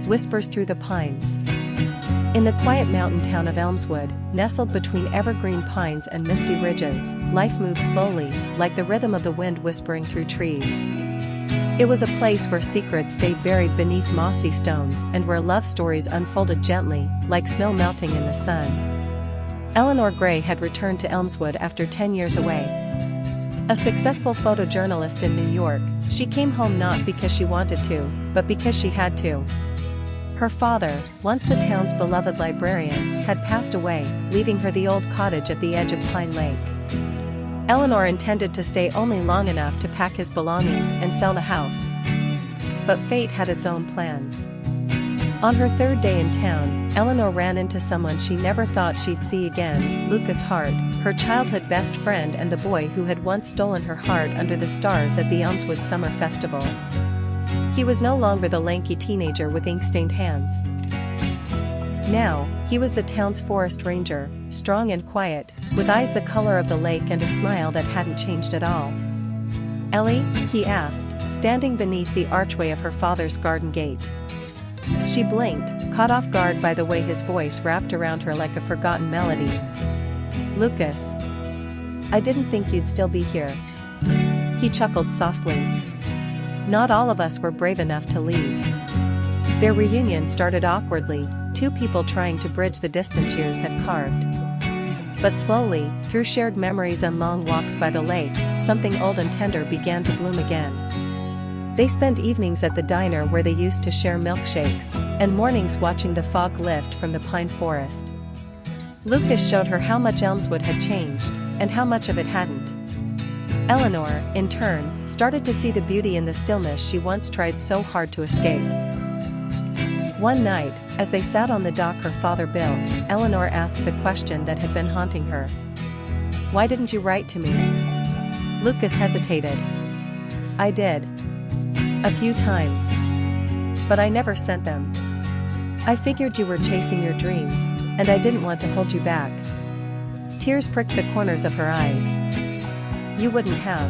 whispers through the pines. In the quiet mountain town of Elmswood, nestled between evergreen pines and misty ridges, life moved slowly, like the rhythm of the wind whispering through trees. It was a place where secrets stayed buried beneath mossy stones and where love stories unfolded gently, like snow melting in the sun. Eleanor Gray had returned to Elmswood after 10 years away. A successful photojournalist in New York, she came home not because she wanted to, but because she had to. Her father, once the town's beloved librarian, had passed away, leaving her the old cottage at the edge of Pine Lake. Eleanor intended to stay only long enough to pack his belongings and sell the house. But fate had its own plans. On her third day in town, Eleanor ran into someone she never thought she'd see again, Lucas Hart, her childhood best friend and the boy who had once stolen her heart under the stars at the Elmswood Summer Festival. He was no longer the lanky teenager with ink-stained hands. Now, he was the town's forest ranger, strong and quiet, with eyes the color of the lake and a smile that hadn't changed at all. "Ellie?" he asked, standing beneath the archway of her father's garden gate. She blinked, caught off guard by the way his voice wrapped around her like a forgotten melody. "Lucas. I didn't think you'd still be here." He chuckled softly. Not all of us were brave enough to leave. Their reunion started awkwardly, two people trying to bridge the distance years had carved. But slowly, through shared memories and long walks by the lake, something old and tender began to bloom again. They spent evenings at the diner where they used to share milkshakes, and mornings watching the fog lift from the pine forest. Lucas showed her how much Elmswood had changed, and how much of it hadn't. Eleanor, in turn, started to see the beauty in the stillness she once tried so hard to escape. One night, as they sat on the dock her father built, Eleanor asked the question that had been haunting her. "Why didn't you write to me?" Lucas hesitated. "I did. A few times. But I never sent them. I figured you were chasing your dreams, and I didn't want to hold you back." Tears pricked the corners of her eyes. "You wouldn't have."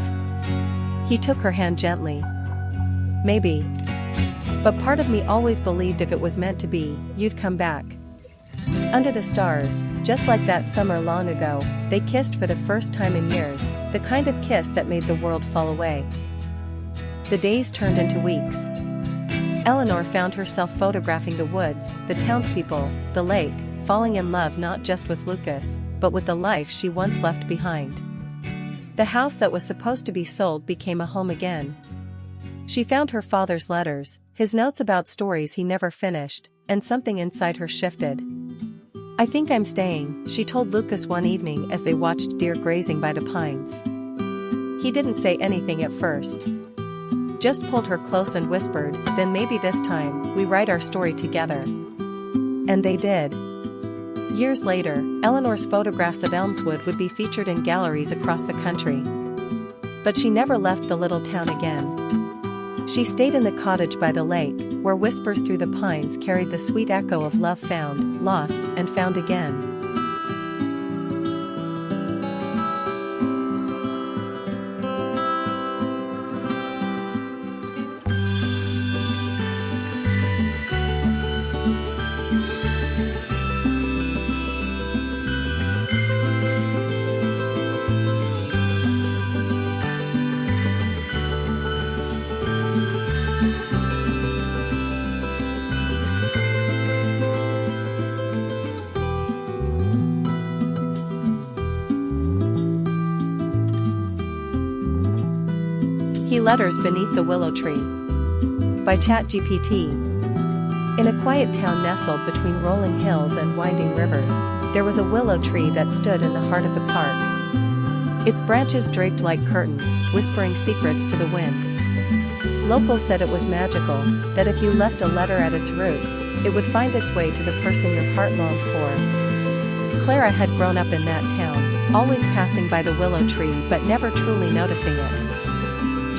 He took her hand gently. "Maybe. But part of me always believed if it was meant to be, you'd come back." Under the stars, just like that summer long ago, they kissed for the first time in years, the kind of kiss that made the world fall away. The days turned into weeks. Eleanor found herself photographing the woods, the townspeople, the lake, falling in love not just with Lucas, but with the life she once left behind. The house that was supposed to be sold became a home again. She found her father's letters, his notes about stories he never finished, and something inside her shifted. "I think I'm staying," she told Lucas one evening as they watched deer grazing by the pines. He didn't say anything at first. Just pulled her close and whispered, "Then maybe this time, we write our story together." And they did. Years later, Eleanor's photographs of Elmswood would be featured in galleries across the country. But she never left the little town again. She stayed in the cottage by the lake, where whispers through the pines carried the sweet echo of love found, lost, and found again. Letters Beneath the Willow Tree by ChatGPT. In a quiet town nestled between rolling hills and winding rivers, there was a willow tree that stood in the heart of the park. Its branches draped like curtains, whispering secrets to the wind. Locals said it was magical, that if you left a letter at its roots, it would find its way to the person your heart longed for. Clara had grown up in that town, always passing by the willow tree but never truly noticing it.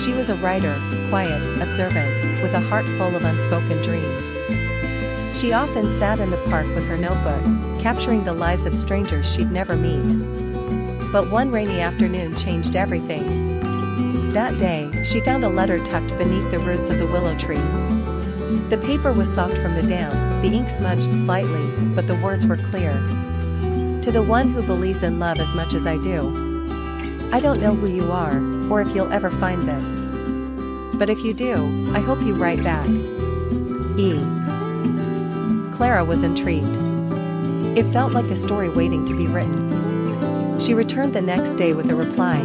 She was a writer, quiet, observant, with a heart full of unspoken dreams. She often sat in the park with her notebook, capturing the lives of strangers she'd never meet. But one rainy afternoon changed everything. That day, she found a letter tucked beneath the roots of the willow tree. The paper was soft from the damp, the ink smudged slightly, but the words were clear. To the one who believes in love as much as I do. I don't know who you are, or if you'll ever find this. But if you do, I hope you write back. E. Clara was intrigued. It felt like a story waiting to be written. She returned the next day with a reply.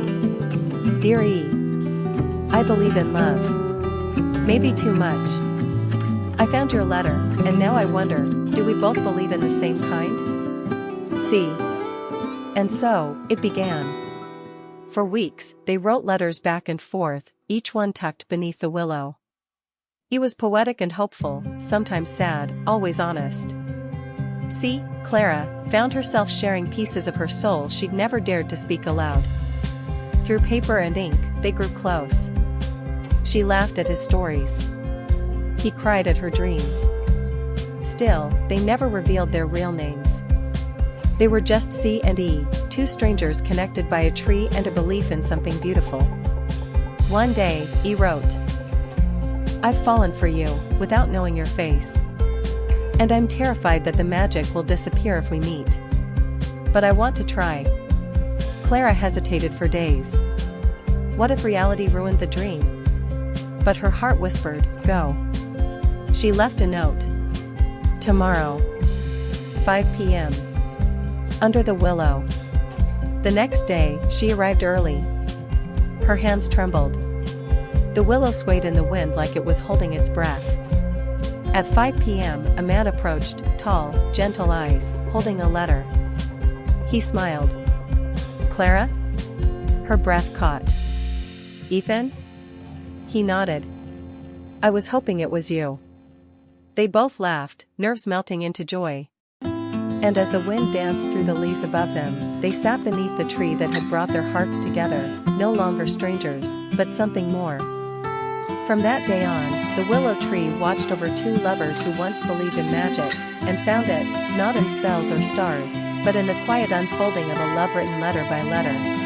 Dear E. I believe in love. Maybe too much. I found your letter, and now I wonder, do we both believe in the same kind? C. And so, it began. For weeks, they wrote letters back and forth, each one tucked beneath the willow. He was poetic and hopeful, sometimes sad, always honest. C. Clara found herself sharing pieces of her soul she'd never dared to speak aloud. Through paper and ink, they grew close. She laughed at his stories. He cried at her dreams. Still, they never revealed their real names. They were just C and E, two strangers connected by a tree and a belief in something beautiful. One day, E wrote, I've fallen for you, without knowing your face. And I'm terrified that the magic will disappear if we meet. But I want to try. Clara hesitated for days. What if reality ruined the dream? But her heart whispered, go. She left a note. Tomorrow. 5 p.m. Under the willow. The next day, she arrived early. Her hands trembled. The willow swayed in the wind like it was holding its breath. At 5 p.m., a man approached, tall, gentle eyes, holding a letter. He smiled. Clara? Her breath caught. Ethan? He nodded. I was hoping it was you. They both laughed, nerves melting into joy. And as the wind danced through the leaves above them, they sat beneath the tree that had brought their hearts together, no longer strangers, but something more. From that day on, the willow tree watched over two lovers who once believed in magic, and found it, not in spells or stars, but in the quiet unfolding of a love written letter by letter.